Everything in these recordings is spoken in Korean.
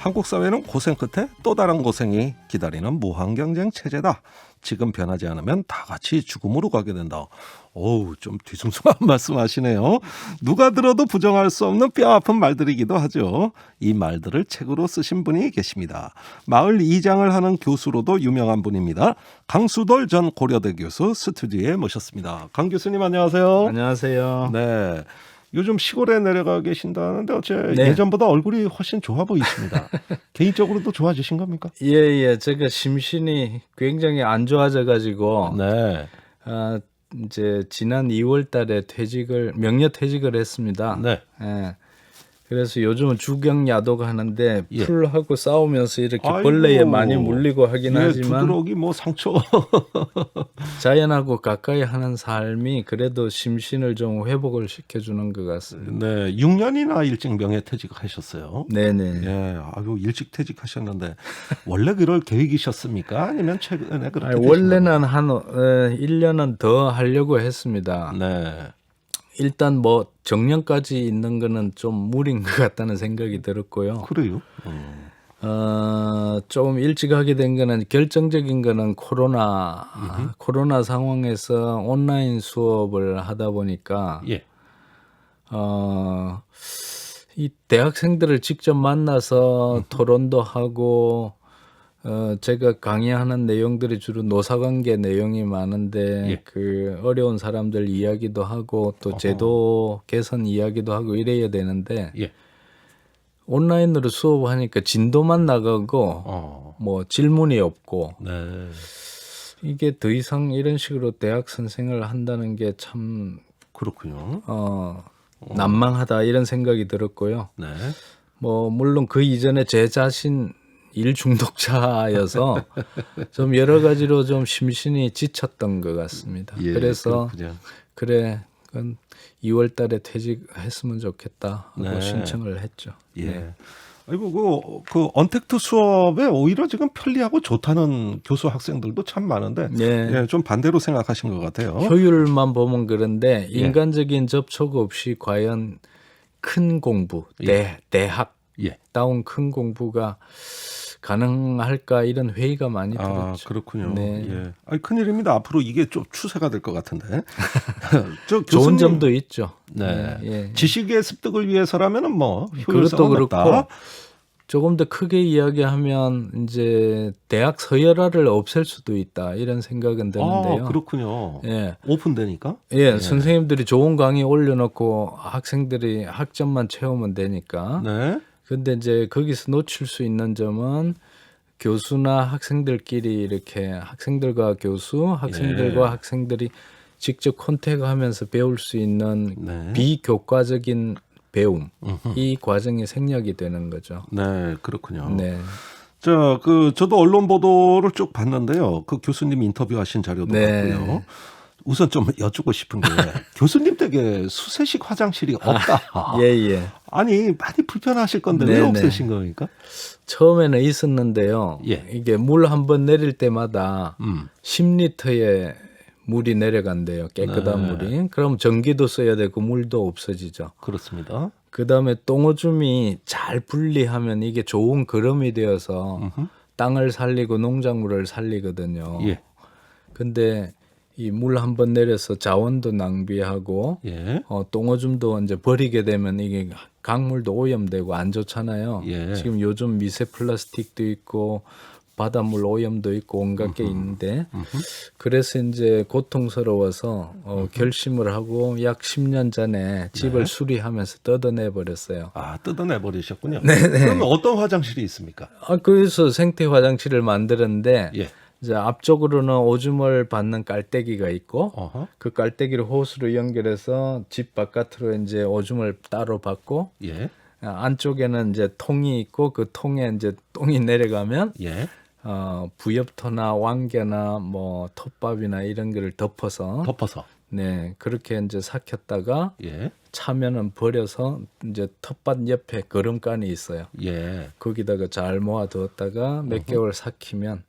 한국 사회는 고생 끝에 또 다른 고생이 기다리는 무한경쟁 체제다. 지금 변하지 않으면 다 같이 죽음으로 가게 된다. 어우, 좀 뒤숭숭한 말씀하시네요. 누가 들어도 부정할 수 없는 뼈아픈 말들이기도 하죠. 이 말들을 책으로 쓰신 분이 계십니다. 마을 이장을 하는 교수로도 유명한 분입니다. 강수돌 전 고려대 교수 스튜디오에 모셨습니다. 강 교수님 안녕하세요. 안녕하세요. 네. 요즘 시골에 내려가 계신다는데 어째 네. 예전보다 얼굴이 훨씬 좋아 보이십니다. 개인적으로도 좋아지신 겁니까? 예. 제가 심신이 굉장히 안 좋아져 가지고 네. 이제 지난 2월 달에 명예 퇴직을 했습니다. 네. 예. 그래서 요즘은 주경야독 하는데 예. 풀하고 싸우면서 이렇게 아이고. 벌레에 많이 물리고 하긴 예, 하지만 두드러기 뭐 상처. 자연하고 가까이 하는 삶이 그래도 심신을 좀 회복을 시켜주는 것 같습니다. 네, 6년이나 일찍 명예퇴직하셨어요. 네네. 예, 아유 일찍 퇴직하셨는데 원래 그럴 계획이셨습니까? 아니면 최근에 그렇게 되신 원래는 한 1년은 더 하려고 했습니다. 건가요? 네. 일단 뭐 정년까지 있는 거는 좀 무리인 것 같다는 생각이 들었고요. 그래요? 조금 일찍 하게 된 거는 결정적인 거는 코로나 상황에서 온라인 수업을 하다 보니까 예. 이 대학생들을 직접 만나서 토론도 하고 제가 강의하는 내용들이 주로 노사관계 내용이 많은데 예. 그 어려운 사람들 이야기도 하고 또 제도 개선 이야기도 하고 이래야 되는데 예. 온라인으로 수업하니까 진도만 나가고 뭐 질문이 없고 네. 이게 더 이상 이런 식으로 대학 선생을 한다는 게 참 그렇군요. 난망하다 이런 생각이 들었고요. 네. 뭐 물론 그 이전에 제 자신 일 중독자여서 좀 여러 가지로 좀 심신이 지쳤던 것 같습니다. 예, 그래서 그렇군요. 그래 그건 2월 달에 퇴직했으면 좋겠다 하고 네. 신청을 했죠. 예. 네. 아이고 그 언택트 수업에 오히려 지금 편리하고 좋다는 교수 학생들도 참 많은데 네. 예, 좀 반대로 생각하신 것 같아요. 효율만 보면 그런데 예. 인간적인 접촉 없이 과연 큰 공부, 대학 예. 다운 큰 공부가 가능할까 이런 회의가 많이 들었죠. 그렇군요. 네. 예. 아니, 큰일입니다. 앞으로 이게 좀 추세가 될 것 같은데. 저 좋은 교수님, 점도 있죠. 네. 예. 지식의 습득을 위해서라면은 뭐 그것도 효율성은 그렇고 없다. 조금 더 크게 이야기하면 이제 대학 서열화를 없앨 수도 있다 이런 생각은 드는데요. 그렇군요. 예. 오픈되니까. 예, 선생님들이 좋은 강의 올려놓고 학생들이 학점만 채우면 되니까. 네. 근데 이제 거기서 놓칠 수 있는 점은 교수나 학생들끼리 이렇게 학생들과 교수, 학생들과 예. 학생들이 직접 컨택하면서 배울 수 있는 네. 비교과적인 배움, 이 과정이 생략이 되는 거죠. 네, 그렇군요. 네. 저도 언론 보도를 쭉 봤는데요. 그 교수님 인터뷰하신 자료도 네. 봤고요. 우선 좀 여쭙고 싶은 게 교수님 댁에 수세식 화장실이 없다. 예. 아니 많이 불편하실 건데 왜 네네. 없애신 겁니까? 처음에는 있었는데요. 예. 이게 물 한 번 내릴 때마다 10리터의 물이 내려간대요. 깨끗한 네. 물이. 그럼 전기도 써야 되고 물도 없어지죠. 그렇습니다. 그다음에 똥오줌이 잘 분리하면 이게 좋은 거름이 되어서 땅을 살리고 농작물을 살리거든요. 예. 근데 이 물 한 번 내려서 자원도 낭비하고 예. 똥오줌도 이제 버리게 되면 이게 강물도 오염되고 안 좋잖아요. 예. 지금 요즘 미세 플라스틱도 있고 바닷물 오염도 있고 온갖 게 있는데 그래서 이제 고통스러워서 결심을 하고 약 10년 전에 집을 수리하면서 뜯어내 버렸어요. 뜯어내 버리셨군요. 그러면 어떤 화장실이 있습니까? 그래서 생태 화장실을 만들었는데 예. 이제 앞쪽으로는 오줌을 받는 깔때기가 있고 어허. 그 깔때기를 호스로 연결해서 집 바깥으로 이제 오줌을 따로 받고 예. 안쪽에는 이제 통이 있고 그 통에 이제 똥이 내려가면 예. 부엽토나 왕겨나 뭐 톱밥이나 이런 거를 덮어서 네 그렇게 이제 삭혔다가 예. 차면은 버려서 이제 텃밭 옆에 거름간이 있어요. 예. 거기다가 잘 모아두었다가 몇 개월 삭히면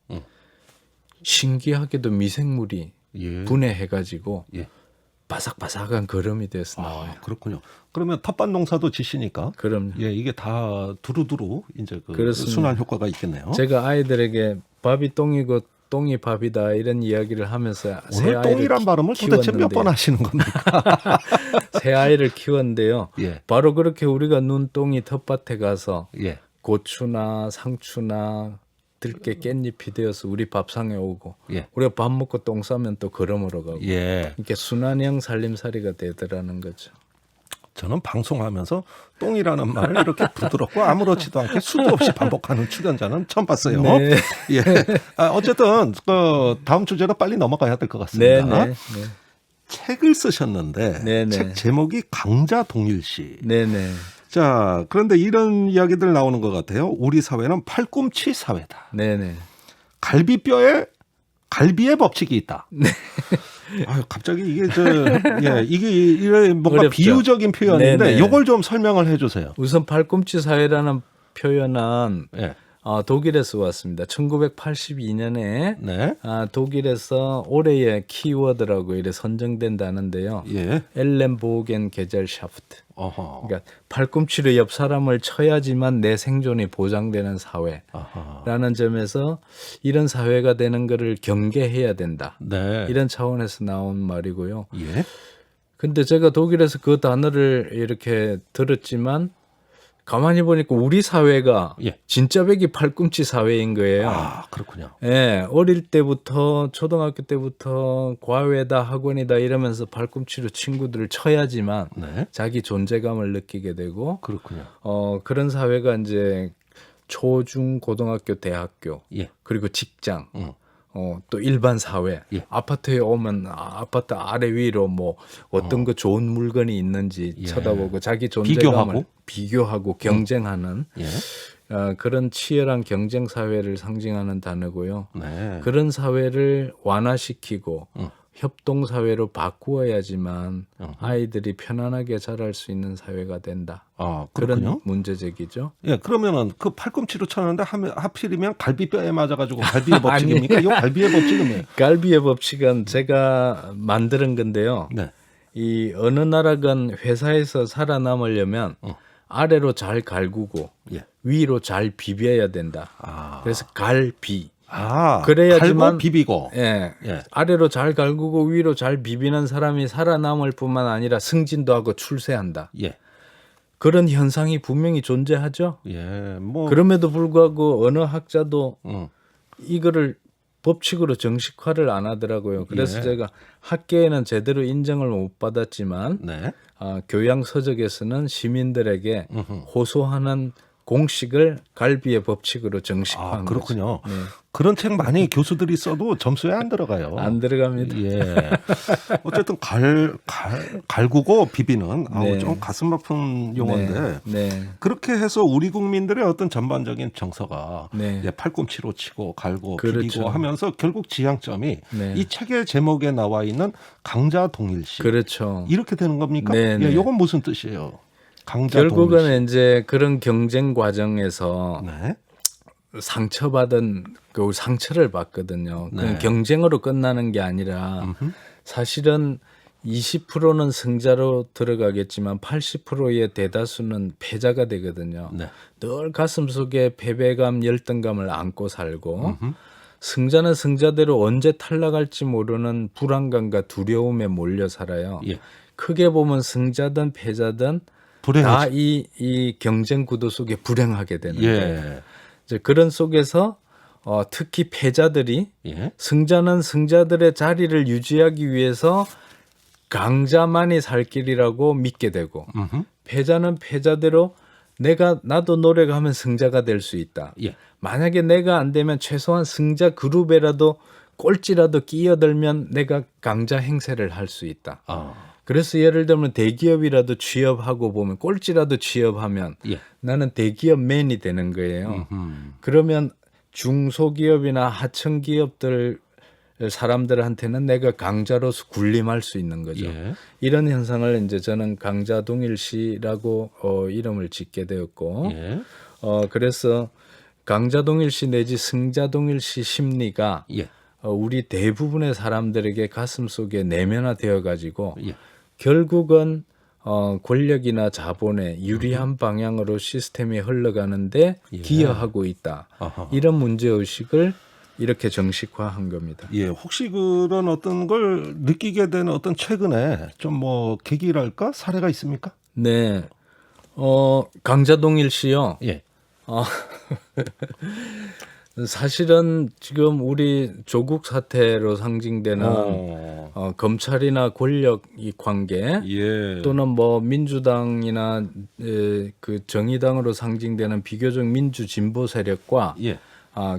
신기하게도 미생물이 예. 분해해가지고 예. 바삭바삭한 거름이 돼서 나와요. 그렇군요. 그러면 텃밭 농사도 지시니까 그럼 예, 이게 다 두루두루 이제 그 그렇습니다. 순환 효과가 있겠네요. 제가 아이들에게 밥이 똥이고 똥이 밥이다 이런 이야기를 하면서 오늘 똥이란 발음을 도대체 몇 번 하시는 겁니까? 새 아이를 키웠는데요. 예. 바로 그렇게 우리가 눈똥이 텃밭에 가서 예. 고추나 상추나 들깨 깻잎이 되어서 우리 밥상에 오고 예. 우리가 밥 먹고 똥 싸면 또 걸음으로 가고 예. 이렇게 순환형 살림살이가 되더라는 거죠. 저는 방송하면서 똥이라는 말을 이렇게 부드럽고 아무렇지도 않게 수도 없이 반복하는 출연자는 처음 봤어요. 네. 예. 어쨌든 그 다음 주제로 빨리 넘어가야 될 것 같습니다. 네네. 책을 쓰셨는데 네네. 책 제목이 강자동일시. 네네. 자, 그런데 이런 이야기들 나오는 것 같아요. 우리 사회는 팔꿈치 사회다. 네네. 갈비뼈에 갈비의 법칙이 있다. 아유, 갑자기 이게 이게 뭔가 어렵죠. 비유적인 표현인데 네네. 이걸 좀 설명을 해주세요. 우선 팔꿈치 사회라는 표현은 예. 독일에서 왔습니다. 1982년에 네. 독일에서 올해의 키워드라고 이래 선정된다는데요. 예. 엘렌보겐 게젤샤프트. 어허. 그러니까 팔꿈치로 옆 사람을 쳐야지만 내 생존이 보장되는 사회라는 아하. 점에서 이런 사회가 되는 것을 경계해야 된다. 네. 이런 차원에서 나온 말이고요. 예. 근데 제가 독일에서 그 단어를 이렇게 들었지만 가만히 보니까 우리 사회가 예. 진짜 백이 팔꿈치 사회인 거예요. 아, 그렇군요. 예, 어릴 때부터 초등학교 때부터 과외다 학원이다 이러면서 팔꿈치로 친구들을 쳐야지만 네. 자기 존재감을 느끼게 되고 그렇군요. 그런 사회가 이제 초중 고등학교 대학교 예. 그리고 직장 또 일반 사회 예. 아파트에 오면 아파트 아래 위로 뭐 어떤 거 좋은 물건이 있는지 예. 쳐다보고 자기 존재감을 비교하고? 비교하고 경쟁하는 예. 그런 치열한 경쟁 사회를 상징하는 단어고요. 네. 그런 사회를 완화시키고 협동 사회로 바꾸어야지만 아이들이 편안하게 자랄 수 있는 사회가 된다. 아, 그렇군요. 그런 문제제기죠. 예, 그러면은 그 팔꿈치로 쳤는데 하필이면 갈비뼈에 맞아가지고 갈비의 법칙입니까? 이 갈비의 법칙은 뭐예요? 갈비의 법칙은 제가 만드는 건데요. 네. 이 어느 나라건 회사에서 살아남으려면 아래로 잘 갈구고 예. 위로 잘 비벼야 된다. 아. 그래서 갈비. 아, 그래야지만 갈고 비비고. 예. 예. 아래로 잘 갈구고 위로 잘 비비는 사람이 살아남을 뿐만 아니라 승진도 하고 출세한다. 예. 그런 현상이 분명히 존재하죠. 예. 뭐. 그럼에도 불구하고 어느 학자도 음. 이거를 법칙으로 정식화를 안 하더라고요. 그래서 예. 제가 학계에는 제대로 인정을 못 받았지만 네. 교양 서적에서는 시민들에게 음흠. 호소하는 공식을 갈비의 법칙으로 정식화한 아, 그렇군요. 거죠. 네. 그런 책 많이 교수들이 써도 점수에 안 들어가요. 안 들어갑니다. 예. 어쨌든 갈구고 비비는 네. 좀 가슴 아픈 용어인데 네. 그렇게 해서 우리 국민들의 어떤 전반적인 정서가 네. 예, 팔꿈치로 치고 갈고 그렇죠. 비비고 하면서 결국 지향점이 네. 이 책의 제목에 나와 있는 강자 동일시 그렇죠. 이렇게 되는 겁니까? 네, 네. 예, 이건 무슨 뜻이에요? 강자 동일시. 결국은 이제 그런 경쟁 과정에서 네. 상처받은 그 상처를 받거든요. 네. 그건 경쟁으로 끝나는 게 아니라 사실은 20%는 승자로 들어가겠지만 80%의 대다수는 패자가 되거든요. 네. 늘 가슴속에 패배감, 열등감을 안고 살고 승자는 승자대로 언제 탈락할지 모르는 불안감과 두려움에 몰려 살아요. 예. 크게 보면 승자든 패자든 불행하지. 다 이 경쟁 구도 속에 불행하게 되는 거예요. 예. 이제 그런 속에서 특히 패자들이 예. 승자는 승자들의 자리를 유지하기 위해서 강자만이 살 길이라고 믿게 되고 패자는 패자대로 나도 노력하면 승자가 될 수 있다. 예. 만약에 내가 안 되면 최소한 승자 그룹에라도 꼴찌라도 끼어들면 내가 강자 행세를 할 수 있다. 아. 그래서 예를 들면 대기업이라도 취업하고 보면 꼴찌라도 취업하면 예. 나는 대기업 맨이 되는 거예요. 그러면 중소기업이나 하청기업들 사람들한테는 내가 강자로서 군림할 수 있는 거죠. 예. 이런 현상을 이제 저는 강자동일시라고 이름을 짓게 되었고, 예. 그래서 강자동일시 내지 승자동일시 심리가 예. 우리 대부분의 사람들에게 가슴 속에 내면화되어 가지고 예. 결국은 권력이나 자본에 유리한 방향으로 시스템이 흘러가는데 예. 기여하고 있다. 아하. 이런 문제의식을 이렇게 정식화한 겁니다. 예, 혹시 그런 어떤 걸 느끼게 되는 어떤 최근에 좀 뭐 계기랄까 사례가 있습니까? 네. 강자동일 씨요. 예. 사실은 지금 우리 조국 사태로 상징되는 검찰이나 권력 이 관계 예. 또는 뭐 민주당이나 그 정의당으로 상징되는 비교적 민주 진보 세력과 예.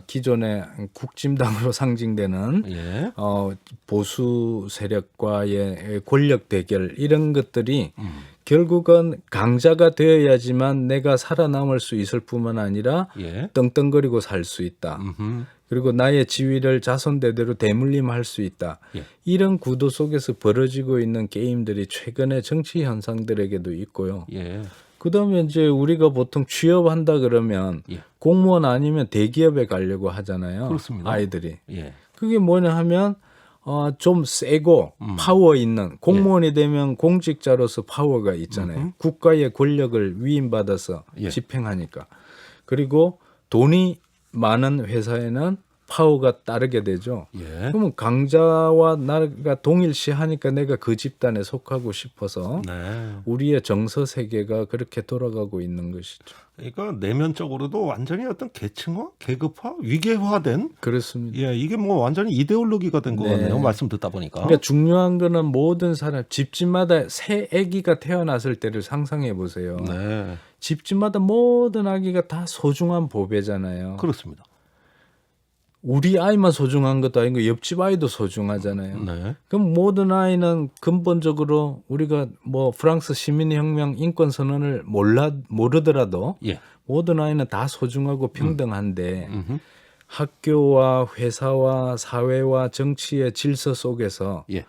기존의 국진당으로 상징되는 예. 보수 세력과의 권력 대결 이런 것들이 결국은 강자가 되어야지만 내가 살아남을 수 있을 뿐만 아니라 예. 떵떵거리고 살 수 있다. 음흠. 그리고 나의 지위를 자손대대로 대물림할 수 있다. 예. 이런 구도 속에서 벌어지고 있는 게임들이 최근의 정치 현상들에게도 있고요. 예. 그다음에 이제 우리가 보통 취업한다 그러면 예. 공무원 아니면 대기업에 가려고 하잖아요. 그렇습니다. 아이들이. 예. 그게 뭐냐 하면 좀 세고 파워 있는 공무원이 되면 공직자로서 파워가 있잖아요. 국가의 권력을 위임받아서 예. 집행하니까. 그리고 돈이 많은 회사에는 파워가 따르게 되죠. 예. 그러면 강자와 나가 동일시하니까 내가 그 집단에 속하고 싶어서 네. 우리의 정서 세계가 그렇게 돌아가고 있는 것이죠. 그러니까 내면적으로도 완전히 어떤 계층화, 계급화, 위계화된 그렇습니다. 예, 이게 뭐 완전히 이데올로기가 된 것 네. 같네요. 말씀 듣다 보니까. 그러니까 중요한 거는 모든 사람 집집마다 새 아기가 태어났을 때를 상상해 보세요. 네. 집집마다 모든 아기가 다 소중한 보배잖아요. 그렇습니다. 우리 아이만 소중한 것도 아니고 옆집 아이도 소중하잖아요. 네. 그럼 모든 아이는 근본적으로 우리가 뭐 프랑스 시민혁명 인권 선언을 모르더라도 예. 모든 아이는 다 소중하고 평등한데 음흠. 학교와 회사와 사회와 정치의 질서 속에서 예.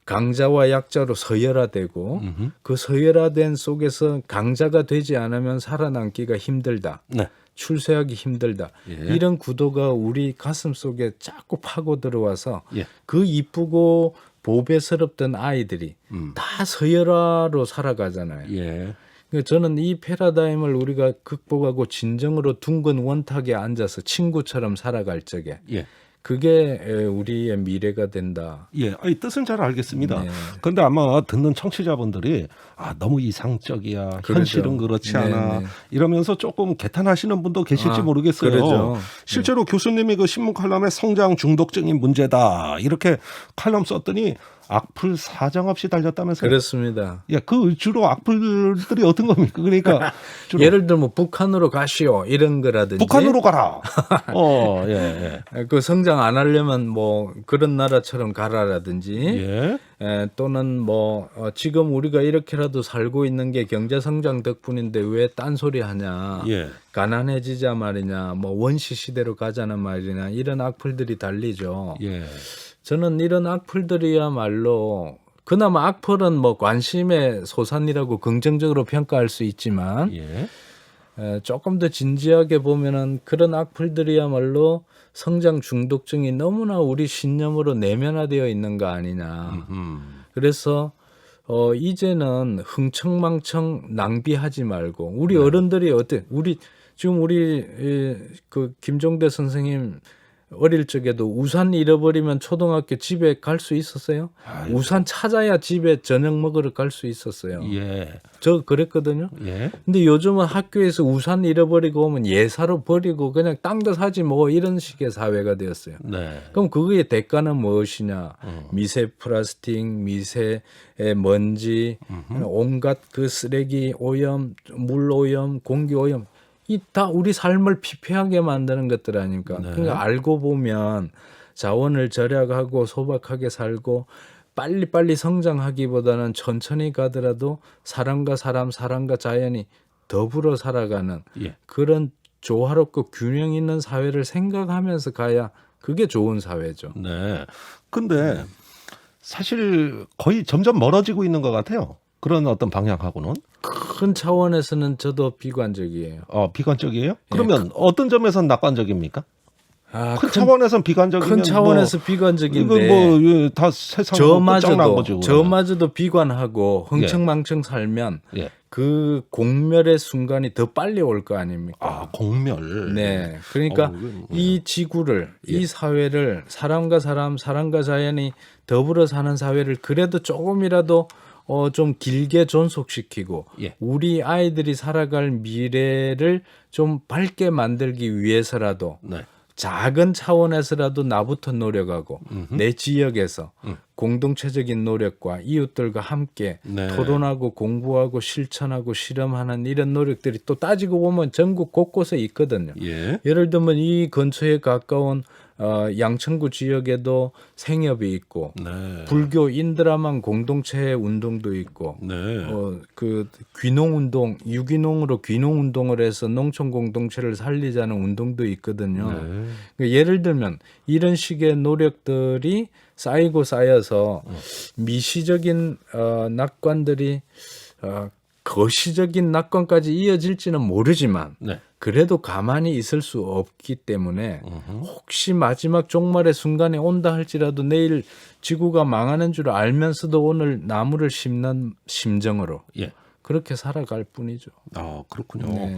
강자와 약자로 서열화되고 음흠. 그 서열화된 속에서 강자가 되지 않으면 살아남기가 힘들다. 네. 출세하기 힘들다. 예. 이런 구도가 우리 가슴 속에 자꾸 파고 들어와서 예. 그 이쁘고 보배스럽던 아이들이 다 서열화로 살아가잖아요. 예. 그러니까 저는 이 패러다임을 우리가 극복하고 진정으로 둥근 원탁에 앉아서 친구처럼 살아갈 적에 예. 그게 우리의 미래가 된다. 예, 아니, 뜻은 잘 알겠습니다. 네. 그런데 아마 듣는 청취자분들이 너무 이상적이야, 그러죠. 현실은 그렇지 않아 네네. 이러면서 조금 개탄하시는 분도 계실지 아, 모르겠어요. 그러죠. 실제로 교수님이 그 신문 칼럼에 성장 중독적인 문제다 이렇게 칼럼 썼더니 악플 사정없이 달렸다면서요? 그렇습니다. 예, 그 주로 악플들이 어떤 겁니까? 그러니까 주로 예를 들면 북한으로 가시오 이런 거라든지 북한으로 가라. 예, 그 성장 안 하려면 뭐 그런 나라처럼 가라라든지 예, 또는 뭐 지금 우리가 이렇게라도 살고 있는 게 경제 성장 덕분인데 왜 딴소리 하냐 예, 가난해지자 말이냐 뭐 원시 시대로 가자는 말이냐 이런 악플들이 달리죠. 예, 저는 이런 악플들이야말로 그나마 악플은 뭐 관심의 소산이라고 긍정적으로 평가할 수 있지만 예, 조금 더 진지하게 보면은 그런 악플들이야말로 성장 중독증이 너무나 우리 신념으로 내면화되어 있는 거 아니냐. 그래서 이제는 흥청망청 낭비하지 말고 우리 어른들이 지금 우리 그 김종대 선생님 어릴 적에도 우산 잃어버리면 초등학교 집에 갈 수 있었어요? 아이고. 우산 찾아야 집에 저녁 먹으러 갈 수 있었어요. 예, 저 그랬거든요. 예, 근데 요즘은 학교에서 우산 잃어버리고 오면 예사로 버리고 그냥 딴 거 사지 뭐 이런 식의 사회가 되었어요. 네, 그럼 그거의 대가는 무엇이냐? 미세 플라스틱, 미세 먼지, 온갖 그 쓰레기 오염, 물 오염, 공기 오염 이 다 우리 삶을 피폐하게 만드는 것들 아닙니까? 네. 그러니까 알고 보면 자원을 절약하고 소박하게 살고 빨리빨리 성장하기보다는 천천히 가더라도 사람과 사람, 사람과 자연이 더불어 살아가는 예. 그런 조화롭고 균형 있는 사회를 생각하면서 가야 그게 좋은 사회죠. 네. 근데 사실 거의 점점 멀어지고 있는 것 같아요. 그런 어떤 방향하고는. 큰 차원에서는 저도 비관적이에요. 비관적이에요? 그러면 어떤 점에서는 낙관적입니까? 큰 차원에서는 비관적이면 큰 차원에서 비관적인데 이거 다 세상 끝장난 거죠. 저마저도 비관하고 흥청망청 살면 예. 그 공멸의 순간이 더 빨리 올 거 아닙니까? 아, 공멸. 네. 그러니까 이 지구를, 이 사회를 사람과 사람, 사람과 자연이 더불어 사는 사회를 그래도 조금이라도 좀 길게 존속시키고 예. 우리 아이들이 살아갈 미래를 좀 밝게 만들기 위해서라도 네. 작은 차원에서라도 나부터 노력하고 내 지역에서 공동체적인 노력과 이웃들과 함께 네. 토론하고 공부하고 실천하고 실험하는 이런 노력들이 또 따지고 보면 전국 곳곳에 있거든요. 예. 예를 들면 이 근처에 가까운 양천구 지역에도 생협이 있고 네. 불교 인드라만 공동체 운동도 있고 네. 그 귀농 운동 유기농으로 귀농 운동을 해서 농촌 공동체를 살리자는 운동도 있거든요. 네. 그러니까 예를 들면 이런 식의 노력들이 쌓이고 쌓여서 미시적인 낙관들이 거시적인 낙관까지 이어질지는 모르지만 네. 그래도 가만히 있을 수 없기 때문에 혹시 마지막 종말의 순간에 온다 할지라도 내일 지구가 망하는 줄 알면서도 오늘 나무를 심는 심정으로 예. 그렇게 살아갈 뿐이죠. 아, 그렇군요. 네.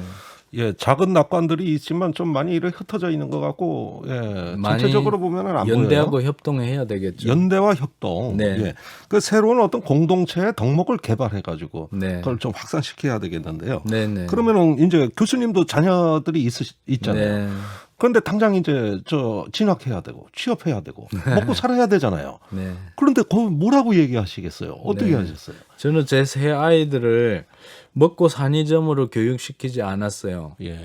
예, 작은 낙관들이 있지만 좀 많이 이렇게 흩어져 있는 것 같고, 예, 많이 전체적으로 보면은 안 연대하고 보여요. 협동해야 되겠죠. 연대와 협동. 네. 예, 그 새로운 어떤 공동체의 덕목을 개발해가지고 네. 그걸 좀 확산시켜야 되겠는데요. 네네. 그러면은 이제 교수님도 자녀들이 있잖아요. 네. 그런데 당장 이제 진학해야 되고 취업해야 되고 먹고 살아야 되잖아요. 네. 그런데 거기 뭐라고 얘기하시겠어요? 어떻게 네. 하셨어요? 저는 제 세 아이들을 먹고 사니점으로 교육시키지 않았어요. 예.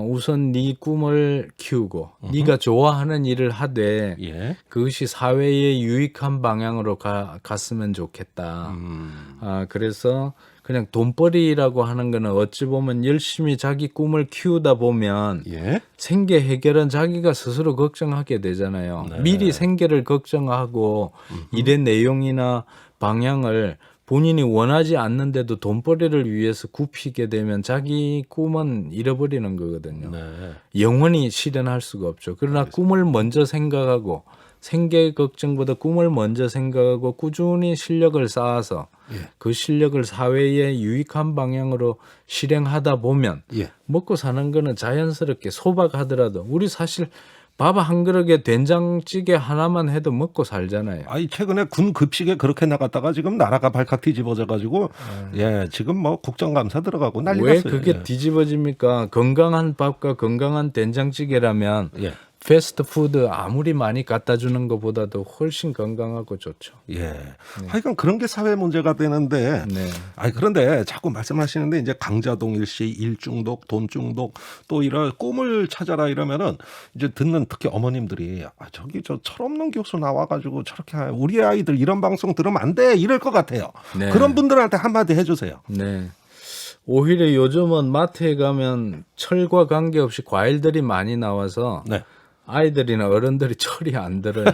우선 네 꿈을 키우고 네가 좋아하는 일을 하되 예. 그것이 사회에 유익한 방향으로 갔으면 좋겠다. 그래서 그냥 돈벌이라고 하는 거는 어찌 보면 열심히 자기 꿈을 키우다 보면 예. 생계 해결은 자기가 스스로 걱정하게 되잖아요. 네. 미리 생계를 걱정하고 일의 내용이나 방향을 본인이 원하지 않는데도 돈벌이를 위해서 굽히게 되면 자기 꿈은 잃어버리는 거거든요. 네. 영원히 실현할 수가 없죠. 그러나 꿈을 먼저 생각하고 생계 걱정보다 꿈을 먼저 생각하고 꾸준히 실력을 쌓아서 그 실력을 사회에 유익한 방향으로 실행하다 보면 예. 먹고 사는 거는 자연스럽게 소박하더라도 우리 사실 밥 한 그릇에 된장찌개 하나만 해도 먹고 살잖아요. 아이 최근에 군 급식에 그렇게 나갔다가 지금 나라가 발칵 뒤집어져 가지고 예, 지금 뭐 국정감사 들어가고 난리 왜 났어요. 그게 예. 뒤집어집니까? 건강한 밥과 건강한 된장찌개라면 예. 패스트푸드 아무리 많이 갖다 주는 것보다도 훨씬 건강하고 좋죠. 예. 하여간 그런 게 사회 문제가 되는데 네. 아니 그런데 자꾸 말씀하시는데 이제 강자동일시, 일중독, 돈중독 또 이런 꿈을 찾아라 이러면은 이제 듣는 특히 어머님들이 저기 저 철없는 교수 나와가지고 저렇게 우리 아이들 이런 방송 들으면 안 돼 이럴 것 같아요. 네. 그런 분들한테 한마디 해주세요. 네. 오히려 요즘은 마트에 가면 철과 관계없이 과일들이 많이 나와서 네. 아이들이나 어른들이 철이 안 들어요.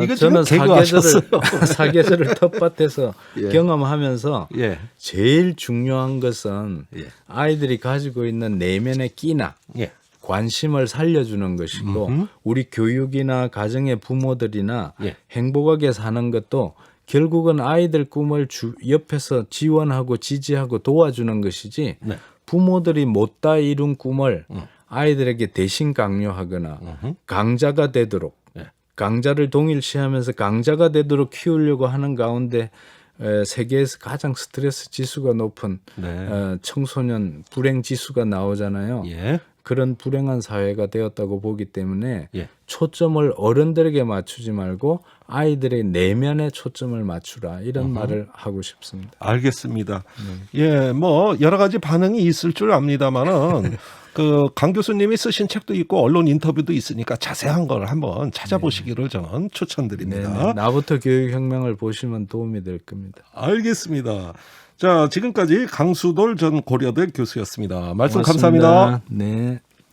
이거 저는 지금 개그하셨어요. 사계절을 텃밭에서 예. 경험하면서 예. 제일 중요한 것은 예. 아이들이 가지고 있는 내면의 끼나 예. 관심을 살려주는 것이고 우리 교육이나 가정의 부모들이나 예. 행복하게 사는 것도 결국은 아이들 꿈을 옆에서 지원하고 지지하고 도와주는 것이지 네. 부모들이 못다 이룬 꿈을 아이들에게 대신 강요하거나 강자가 되도록 예. 강자를 동일시하면서 강자가 되도록 키우려고 하는 가운데 세계에서 가장 스트레스 지수가 높은 네. 청소년 불행 지수가 나오잖아요. 예. 그런 불행한 사회가 되었다고 보기 때문에 예. 초점을 어른들에게 맞추지 말고 아이들의 내면에 초점을 맞추라 이런 말을 하고 싶습니다. 알겠습니다. 예, 뭐 여러 가지 반응이 있을 줄 압니다만은 그 강 교수님이 쓰신 책도 있고 언론 인터뷰도 있으니까 자세한 걸 한번 찾아보시기를 저는 추천드립니다. 네네. 나부터 교육혁명을 보시면 도움이 될 겁니다. 알겠습니다. 자, 지금까지 강수돌 전 고려대 교수였습니다. 말씀 고맙습니다. 감사합니다. 네.